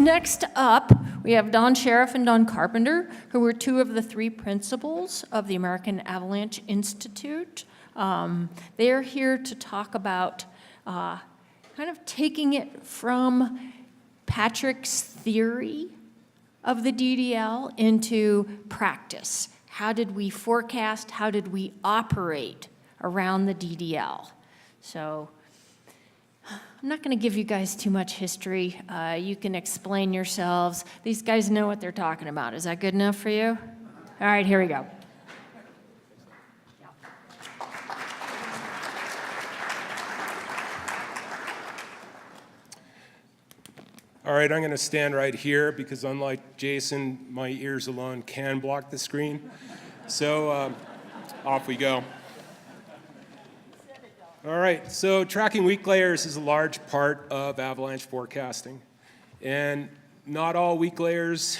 Next up, we have Don Sharaf and Don Carpenter, who were two of the three principals of the American Avalanche Institute. They are here to talk about kind of taking it from Patrick's theory of the DDL into practice. How did we forecast? How did we operate around the DDL? So I'm not going to give you guys too much history. You can explain yourselves. These guys know what they're talking about. Is that good enough for you? All right, here we go. All right, I'm going to stand right here because unlike Jason, my ears alone can block the screen. So off we go. All right, so tracking weak layers is a large part of avalanche forecasting. And not all weak layers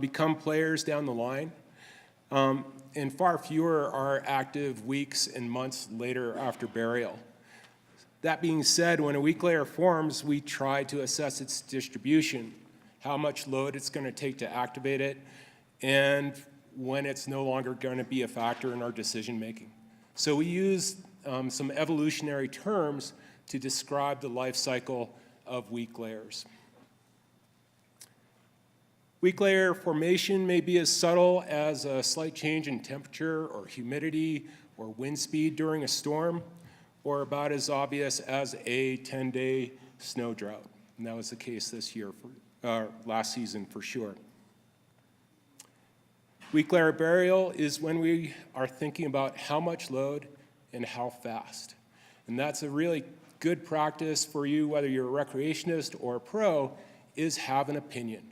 become players down the line. And far fewer are active weeks and months later after burial. That being said, when a weak layer forms, we try to assess its distribution, how much load it's going to take to activate it, and when it's no longer going to be a factor in our decision making. So we use some evolutionary terms to describe the life cycle of weak layers. Weak layer formation may be as subtle as a slight change in temperature or humidity or wind speed during a storm, or about as obvious as a 10-day snow drought. And that was the case this year, last season for sure. Weak layer burial is when we are thinking about how much load and how fast. And that's a really good practice for you, whether you're a recreationist or a pro, is have an opinion.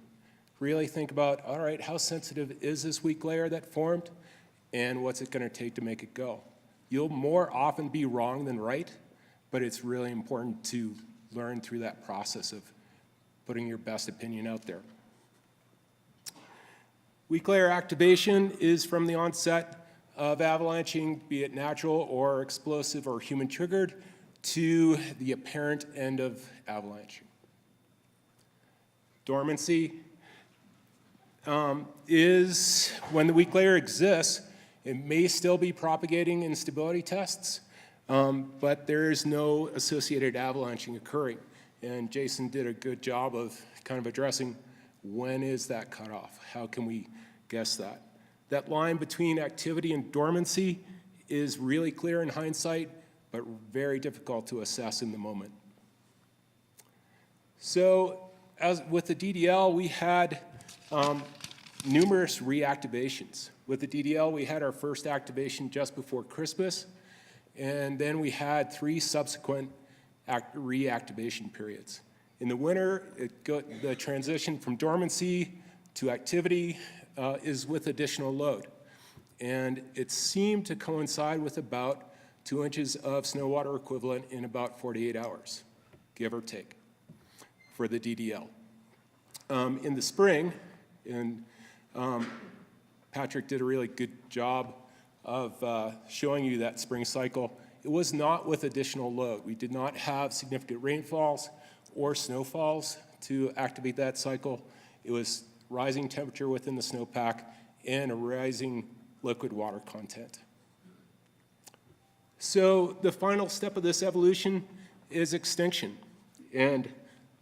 Really think about, all right, how sensitive is this weak layer that formed, and what's it gonna take to make it go? You'll more often be wrong than right, but it's really important to learn through that process of putting your best opinion out there. Weak layer activation is from the onset of avalanching, be it natural or explosive or human triggered, to the apparent end of avalanching. Dormancy is when the weak layer exists. It may still be propagating in stability tests, but there is no associated avalanching occurring. And Jason did a good job of kind of addressing when is that cutoff? How can we guess that? That line between activity and dormancy is really clear in hindsight, but very difficult to assess in the moment. So as with the DDL, we had numerous reactivations. With the DDL, we had our first activation just before Christmas, and then we had 3 subsequent reactivation periods. In the winter, the transition from dormancy to activity is with additional load. And it seemed to coincide with about 2 inches of snow water equivalent in about 48 hours, give or take, for the DDL. In the spring, Patrick did a really good job of showing you that spring cycle. It was not with additional load. We did not have significant rainfalls or snowfalls to activate that cycle. It was rising temperature within the snowpack and a rising liquid water content. So the final step of this evolution is extinction. And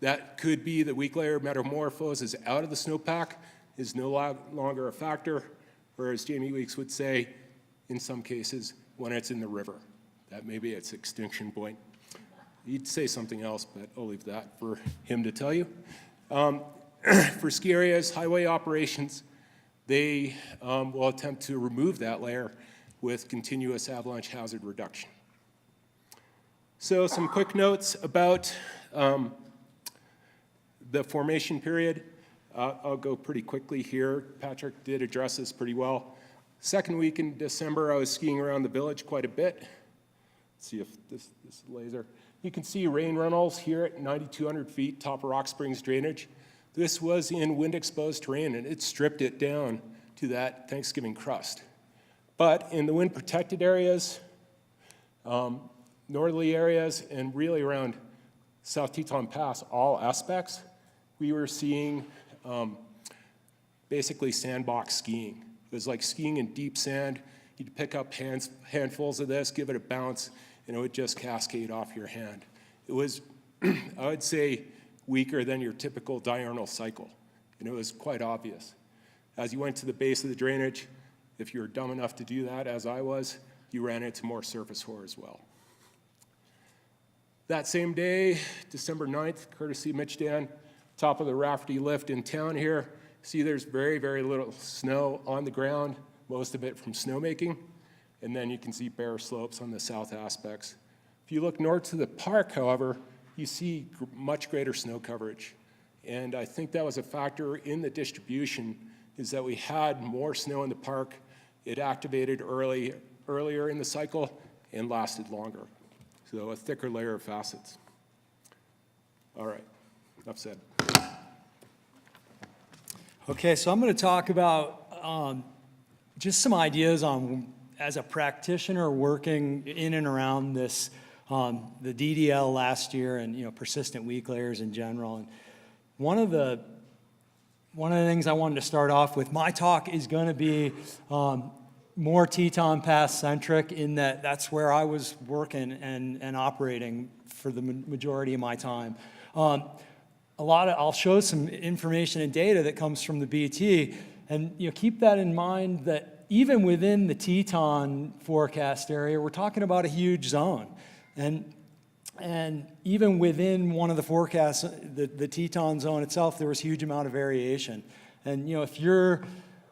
that could be the weak layer metamorphoses out of the snowpack, is no longer a factor, or as Jamie Weeks would say, in some cases, when it's in the river. That may be its extinction point. He'd say something else, but I'll leave that for him to tell you. For ski areas, highway operations, they will attempt to remove that layer with continuous avalanche hazard reduction. So some quick notes about the formation period. I'll go pretty quickly here. Patrick did address this pretty well. Second week in December, I was skiing around the village quite a bit. Let's see if this laser. You can see rain runnels here at 9,200 feet, top of Rock Springs drainage. This was in wind-exposed terrain, and it stripped it down to that Thanksgiving crust. But in the wind-protected areas, northerly areas, and really around South Teton Pass, all aspects, we were seeing basically sandbox skiing. It was like skiing in deep sand. You'd pick up handfuls of this, give it a bounce, and it would just cascade off your hand. It was, I would say, weaker than your typical diurnal cycle, and it was quite obvious. As you went to the base of the drainage, if you were dumb enough to do that, as I was, you ran into more surface hoar as well. That same day, December 9th, courtesy Mitch Dan, top of the Rafferty lift in town here, see there's very, very little snow on the ground, most of it from snowmaking, and then you can see bare slopes on the south aspects. If you look north to the park, however, you see much greater snow coverage. And I think that was a factor in the distribution, is that we had more snow in the park. It activated earlier in the cycle and lasted longer. So a thicker layer of facets. All right, enough said. Okay, so I'm going to talk about just some ideas on, as a practitioner working in and around this, the DDL last year and persistent weak layers in general. And one of the things I wanted to start off with, my talk is going to be more Teton Pass centric, in that that's where I was working and operating for the majority of my time. I'll show some information and data that comes from the BT, and keep that in mind that even within the Teton forecast area, we're talking about a huge zone. And even within one of the forecasts, the Teton zone itself, there was a huge amount of variation. And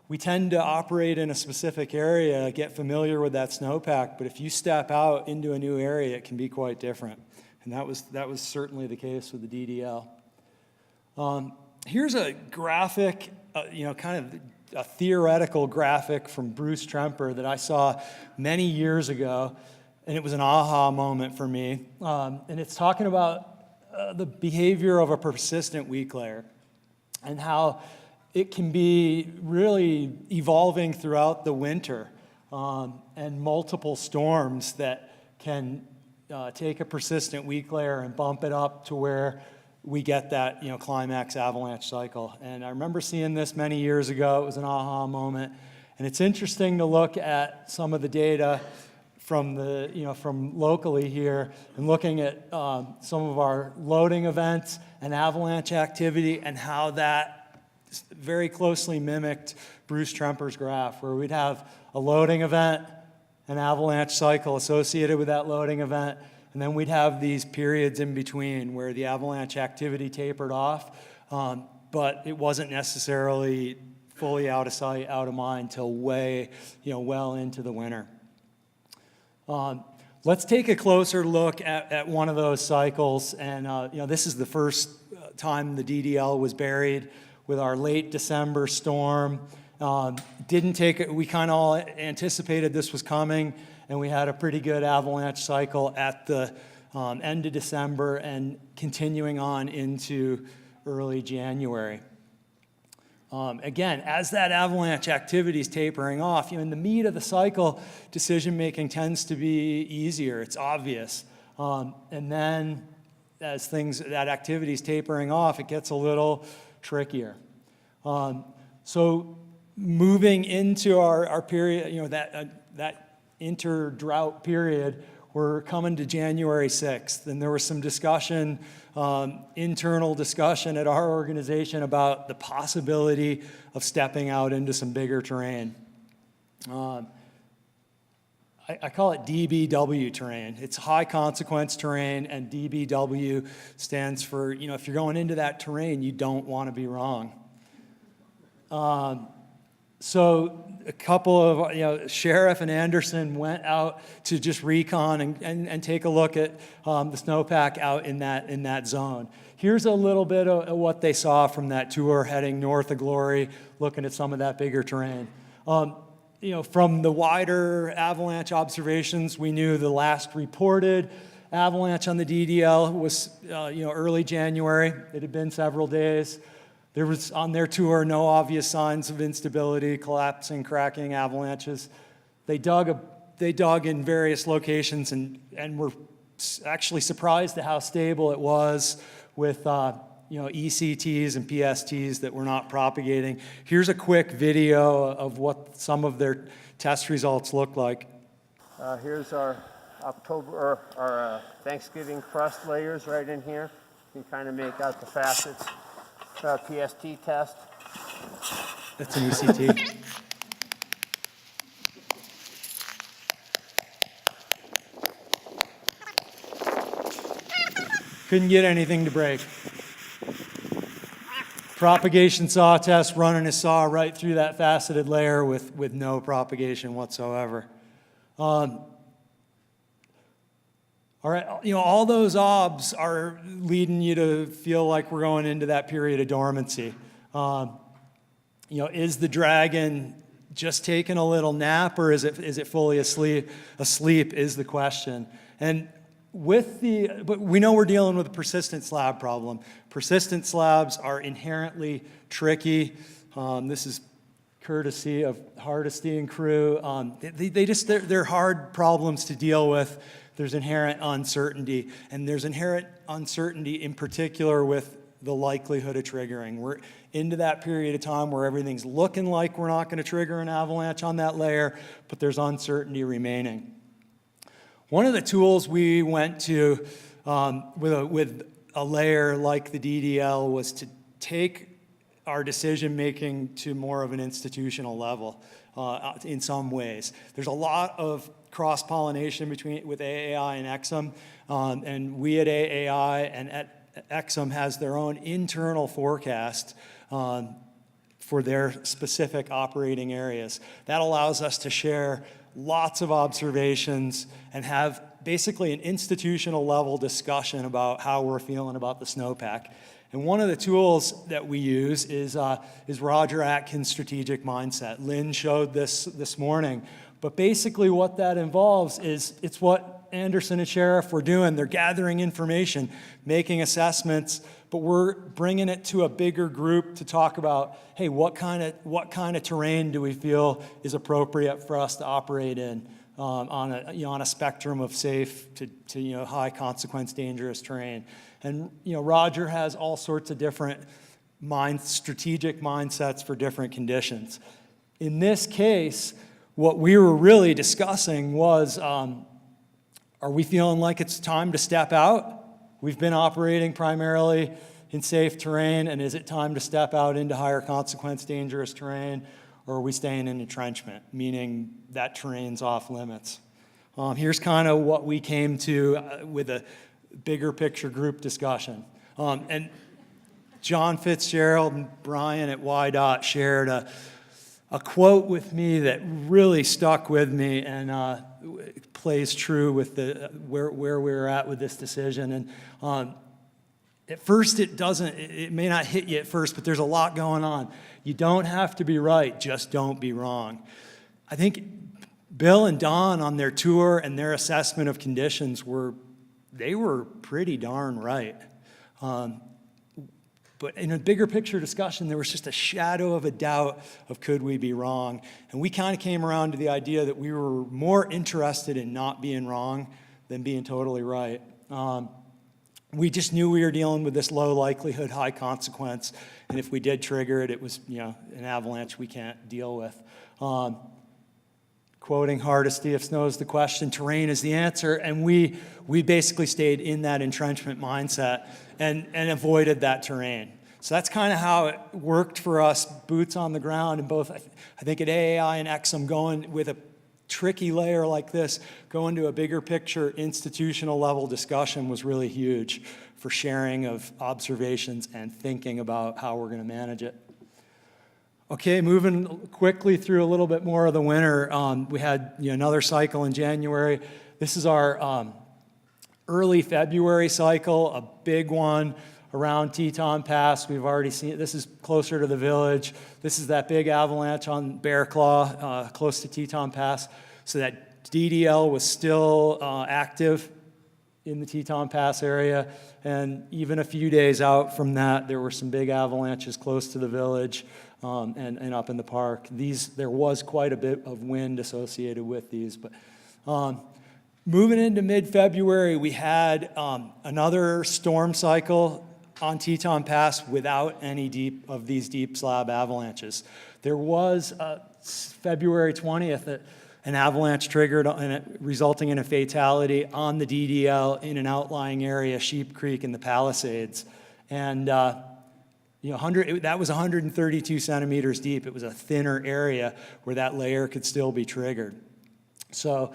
we tend to operate in a specific area, get familiar with that snowpack, but if you step out into a new area, it can be quite different. And that was certainly the case with the DDL. Here's a graphic, kind of a theoretical graphic from Bruce Tremper that I saw many years ago, and it was an aha moment for me. And it's talking about the behavior of a persistent weak layer and how it can be really evolving throughout the winter, and multiple storms that can take a persistent weak layer and bump it up to where we get that climax avalanche cycle. And I remember seeing this many years ago. It was an aha moment. And it's interesting to look at some of the data from from locally here and looking at some of our loading events and avalanche activity, and how that very closely mimicked Bruce Tremper's graph, where we'd have a loading event, an avalanche cycle associated with that loading event, and then we'd have these periods in between where the avalanche activity tapered off, but it wasn't necessarily fully out of sight, out of mind till way, well into the winter. Let's take a closer look at one of those cycles, and this is the first time the DDL was buried with our late December storm. We kind of all anticipated this was coming, and we had a pretty good avalanche cycle at the end of December and continuing on into early January. Again, as that avalanche activity is tapering off, in the meat of the cycle, decision-making tends to be easier. It's obvious. And then as that activity is tapering off, it gets a little trickier. So moving into our period, that inter-drought period, we're coming to January 6th, and there was some discussion, internal discussion at our organization about the possibility of stepping out into some bigger terrain. I call it DBW terrain. It's high consequence terrain, and DBW stands for, if you're going into that terrain, you don't want to be wrong. So a couple of, Sharaf and Anderson went out to just recon and take a look at the snowpack out in that zone. Here's a little bit of what they saw from that tour heading north of Glory, looking at some of that bigger terrain. From the wider avalanche observations, we knew the last reported avalanche on the DDL was, early January. It had been several days. There was, on their tour, no obvious signs of instability, collapsing, cracking avalanches. They dug in various locations and were actually surprised at how stable it was with ECTs and PSTs that were not propagating. Here's a quick video of what some of their test results look like. Here's our Thanksgiving crust layers right in here. You can kind of make out the facets. PST test. That's an ECT. Couldn't get anything to break. Propagation saw test, running a saw right through that faceted layer with no propagation whatsoever. All right, all those obs are leading you to feel like we're going into that period of dormancy. Is the dragon just taking a little nap, or is it fully asleep? Asleep is the question. And but we know we're dealing with a persistent slab problem. Persistent slabs are inherently tricky. This is courtesy of Hardesty and crew. They're hard problems to deal with. There's inherent uncertainty, and there's inherent uncertainty in particular with the likelihood of triggering. We're into that period of time where everything's looking like we're not going to trigger an avalanche on that layer, but there's uncertainty remaining. One of the tools we went to with a layer like the DDL was to take our decision-making to more of an institutional level in some ways. There's a lot of cross-pollination with AAI and EXIM, and we at AAI and at EXIM has their own internal forecast for their specific operating areas. That allows us to share lots of observations and have basically an institutional level discussion about how we're feeling about the snowpack. And one of the tools that we use is Roger Atkins' strategic mindset. Lynn showed this morning. But basically what that involves is it's what Anderson and Sharaf were doing. They're gathering information, making assessments, but we're bringing it to a bigger group to talk about, hey, what kind of terrain do we feel is appropriate for us to operate in on a spectrum of safe to high consequence dangerous terrain. And Roger has all sorts of different strategic mindsets for different conditions. In this case, what we were really discussing was, are we feeling like it's time to step out? We've been operating primarily in safe terrain, and is it time to step out into higher consequence dangerous terrain, or are we staying in entrenchment, meaning that terrain's off limits? Here's kind of what we came to with a bigger picture group discussion. And John Fitzgerald and Brian at YDOT shared a quote with me that really stuck with me and plays true with where we're at with this decision. And at first it may not hit you at first, but there's a lot going on. You don't have to be right, just don't be wrong. I think Bill and Don on their tour and their assessment of conditions were pretty darn right. But in a bigger picture discussion, there was just a shadow of a doubt of could we be wrong. And we kind of came around to the idea that we were more interested in not being wrong than being totally right. We just knew we were dealing with this low likelihood, high consequence. And if we did trigger it, it was an avalanche we can't deal with. Quoting Hardesty, if snow is the question, terrain is the answer. And we basically stayed in that entrenchment mindset and avoided that terrain. So that's kind of how it worked for us, boots on the ground, and both, I think at AAI and EXIM, going with a tricky layer like this, going to a bigger picture institutional level discussion was really huge for sharing of observations and thinking about how we're going to manage it. Okay, moving quickly through a little bit more of the winter. We had another cycle in January. This is our early February cycle, a big one around Teton Pass. We've already seen it. This is closer to the village. This is that big avalanche on Bear Claw, close to Teton Pass. So that DDL was still active in the Teton Pass area. And even a few days out from that, there were some big avalanches close to the village and up in the park. There was quite a bit of wind associated with these. But moving into mid-February, we had another storm cycle on Teton Pass without any of these deep slab avalanches. There was February 20th, an avalanche triggered, resulting in a fatality on the DDL in an outlying area, Sheep Creek in the Palisades. And that was 132 centimeters deep. It was a thinner area where that layer could still be triggered. So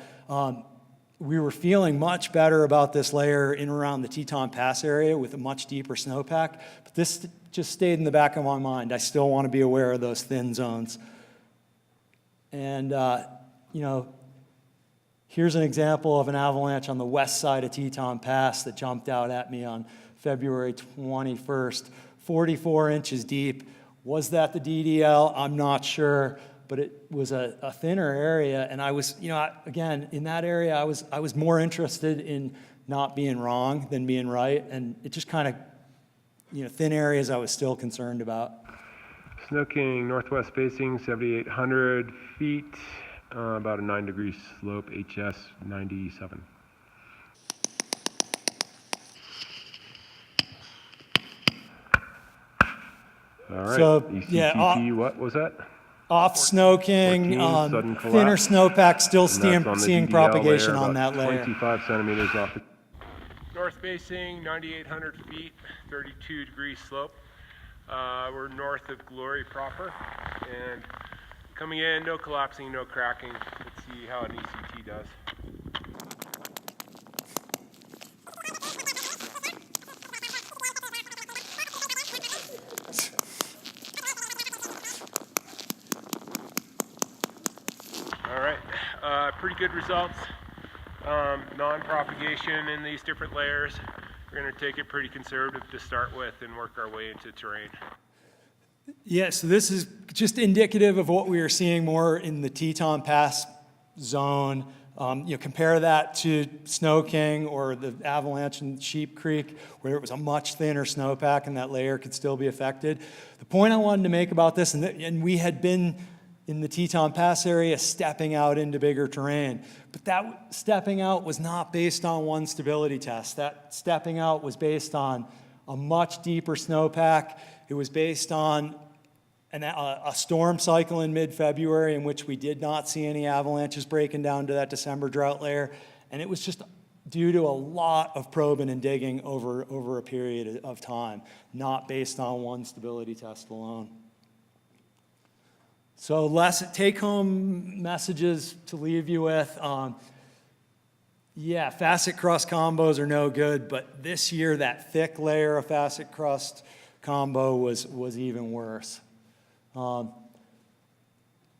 we were feeling much better about this layer in around the Teton Pass area with a much deeper snowpack, but this just stayed in the back of my mind. I still want to be aware of those thin zones. And, here's an example of an avalanche on the west side of Teton Pass that jumped out at me on February 21st, 44 inches deep. Was that the DDL? I'm not sure, but it was a thinner area, and I was, again, in that area, I was more interested in not being wrong than being right, and it just kind of, thin areas I was still concerned about. Snow King, northwest facing, 7,800 feet, about a 9-degree slope, HS 97. All right, So, ECTP, what was that? Off Snow King, 14, sudden thinner collapse. snowpack, still And that's on the seeing DDL propagation layer, on about that layer. 25 centimeters off the... North facing, 9,800 feet, 32-degree slope. We're north of Glory proper, and coming in, no collapsing, no cracking. Let's see how an ECT does. All right, pretty good results. Non-propagation in these different layers. We're going to take it pretty conservative to start with and work our way into terrain. Yeah, so this is just indicative of what we are seeing more in the Teton Pass zone. Compare that to Snow King or the Avalanche in Sheep Creek, where it was a much thinner snowpack and that layer could still be affected. The point I wanted to make about this, and we had been in the Teton Pass area stepping out into bigger terrain, but that stepping out was not based on one stability test. That stepping out was based on a much deeper snowpack. It was based on a storm cycle in mid-February in which we did not see any avalanches breaking down to that December drought layer. And it was just due to a lot of probing and digging over a period of time, not based on one stability test alone. So take-home messages to leave you with. Facet crust combos are no good, but this year that thick layer of facet crust combo was even worse. The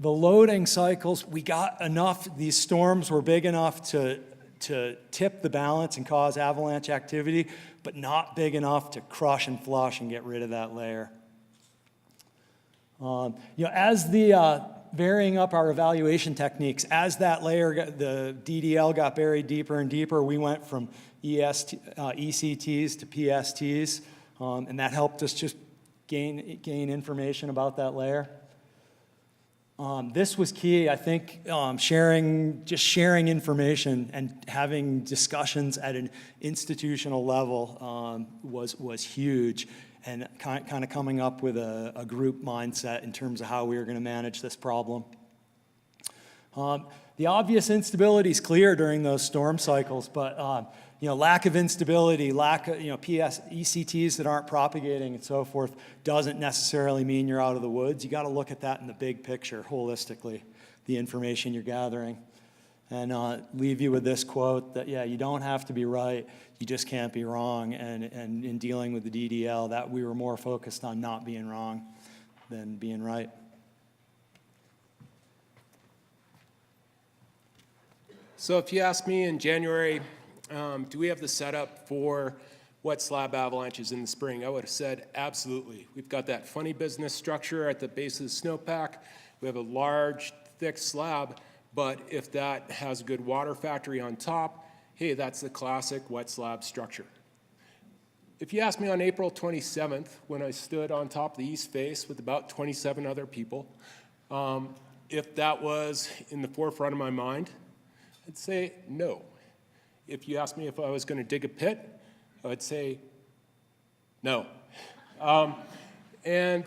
loading cycles, we got enough, these storms were big enough to tip the balance and cause avalanche activity, but not big enough to crush and flush and get rid of that layer. As the varying up our evaluation techniques, as that layer, the DDL got buried deeper and deeper, we went from ECTs to PSTs, and that helped us just gain information about that layer. This was key, I think, sharing information and having discussions at an institutional level was huge, and kind of coming up with a group mindset in terms of how we were going to manage this problem. The obvious instability is clear during those storm cycles, but lack of instability, lack of ECTs that aren't propagating and so forth doesn't necessarily mean you're out of the woods. You got to look at that in the big picture, holistically, the information you're gathering. And leave you with this quote that, you don't have to be right, you just can't be wrong. And in dealing with the DDL, that we were more focused on not being wrong than being right. So if you ask me in January, do we have the setup for wet slab avalanches in the spring? I would have said absolutely. We've got that funny business structure at the base of the snowpack. We have a large, thick slab, but if that has a good water factory on top, hey, that's the classic wet slab structure. If you ask me on April 27th, when I stood on top of the east face with about 27 other people, if that was in the forefront of my mind, I'd say no. If you asked me if I was going to dig a pit, I would say No. And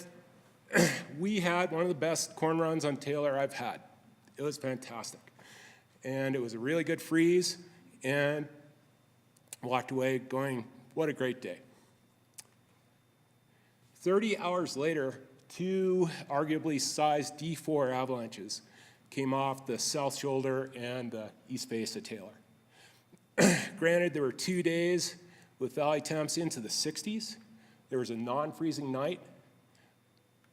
we had one of the best corn runs on Taylor I've had. It was fantastic. And it was a really good freeze, and walked away going, what a great day. 30 hours later, 2 arguably sized D4 avalanches came off the south shoulder and the east face of Taylor. Granted, there were 2 days with valley temps into the 60s. There was a non-freezing night,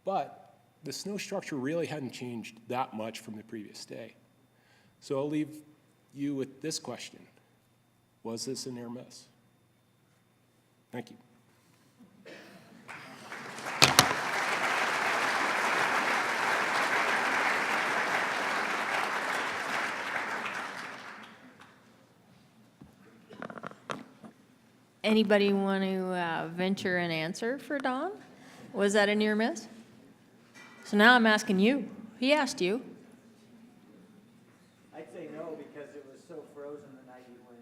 but the snow structure really hadn't changed that much from the previous day. So I'll leave you with this question. Was this a near miss? Thank you. Anybody want to venture an answer for Don? Was that a near miss? So now I'm asking you. He asked you. I'd say no because it was so frozen the night you went.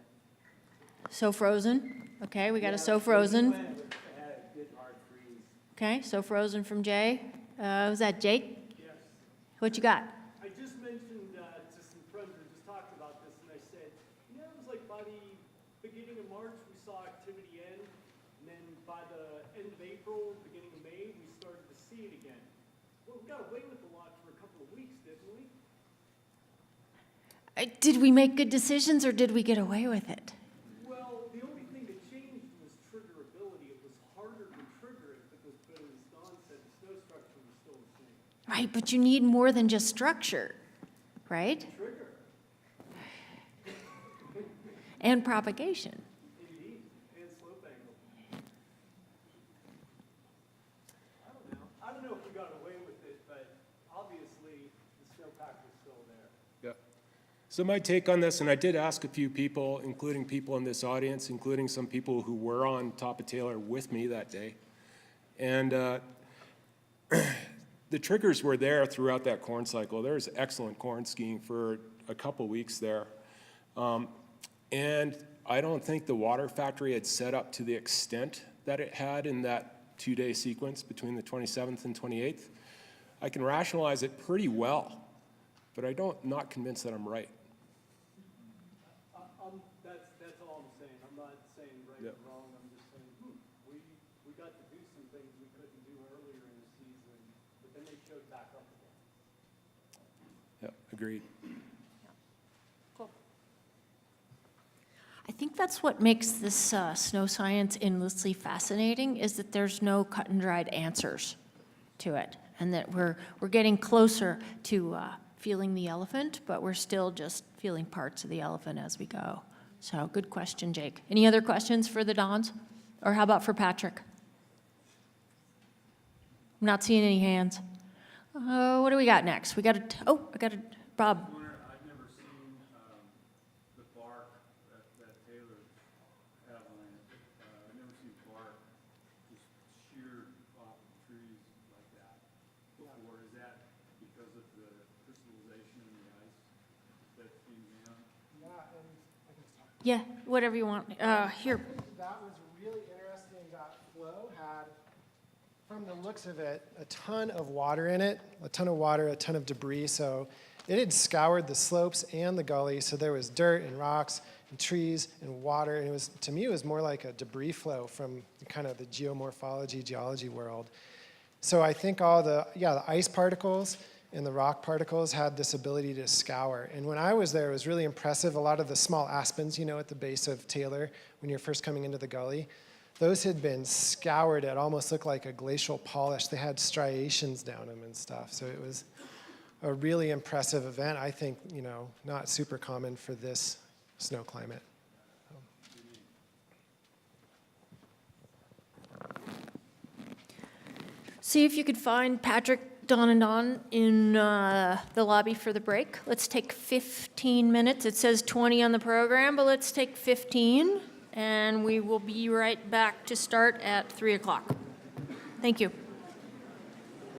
So frozen? Okay, we got a so When frozen. you went, it had a good hard freeze. Okay, so frozen from Jay. Was that Jake? Yes. What you got? I just mentioned to some friends who just talked about this, and I said, you know, it was like by the beginning of March, we saw activity end, and then by the end of April, beginning of May, we started to see it again. Well, we got away with a lot for a couple of weeks, didn't we? Did we make good decisions or did we get away with it? Well, the only thing that changed was triggerability. It was harder to trigger it because, as Don said, the snow structure was still the same. Right, but you need more than just structure, right? Trigger. And propagation. Indeed, and slope angle. I don't know if we got away with it, but obviously the snowpack was still there. Yeah. So my take on this, and I did ask a few people, including people in this audience, including some people who were on top of Taylor with me that day. And the triggers were there throughout that corn cycle. There was excellent corn skiing for a couple weeks there. And I don't think the water factory had set up to the extent that it had in that 2-day sequence between the 27th and 28th. I can rationalize it pretty well, but not convinced that I'm right. That's all I'm saying. I'm not saying right Yep. or wrong. I'm just saying, we got to do some things we couldn't do earlier in the season, but then they showed back up again. Yeah, agreed. I think that's what makes this snow science endlessly fascinating, is that there's no cut and dried answers to it, and that we're getting closer to feeling the elephant, but we're still just feeling parts of the elephant as we go. So good question, Jake. Any other questions for the Dons? Or how about for Patrick? I'm not seeing any hands. What do we got next? I got a, Bob. I've never seen the bark that Taylor avalanche. I've never seen bark just sheared off of trees like that before. Is that because of the crystallization in the ice that came down? Yeah, and I can start. Yeah, whatever you want. Here. That was really interesting. That flow had, from the looks of it, a ton of water in it, a ton of water, a ton of debris. So it had scoured the slopes and the gully. So there was dirt and rocks and trees and water. And it was, to me, it was more like a debris flow from kind of the geomorphology, geology world. So I think all the ice particles and the rock particles had this ability to scour. And when I was there, it was really impressive. A lot of the small aspens, at the base of Taylor, when you're first coming into the gully, those had been scoured. It almost looked like a glacial polish. They had striations down them and stuff. So it was a really impressive event. I think, not super common for this snow climate. See if you could find Patrick, Don, and Don in the lobby for the break. Let's take 15 minutes. It says 20 on the program, but let's take 15, and we will be right back to start at 3 o'clock. Thank you.